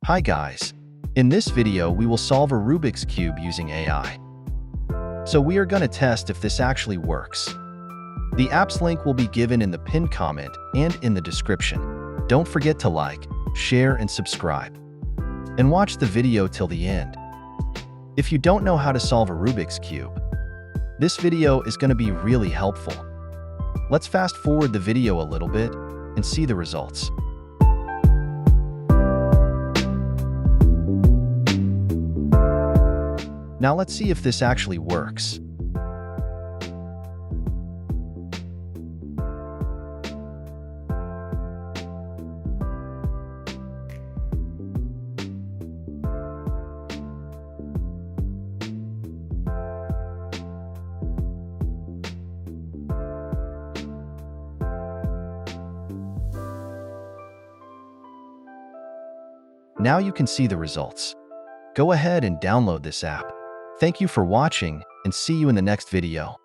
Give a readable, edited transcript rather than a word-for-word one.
Hi guys. In this video, we will solve a Rubik's Cube using AI. So we are going to test if this actually works. The app's link will be given in the pinned comment and in the description. Don't forget to like, share, and subscribe. And watch the video till the end. If you don't know how to solve a Rubik's Cube, this video is going to be really helpful. Let's fast forward the video a little bit and see the results. Now let's see if this actually works. Now you can see the results. Go ahead and download this app. Thank you for watching, and see you in the next video.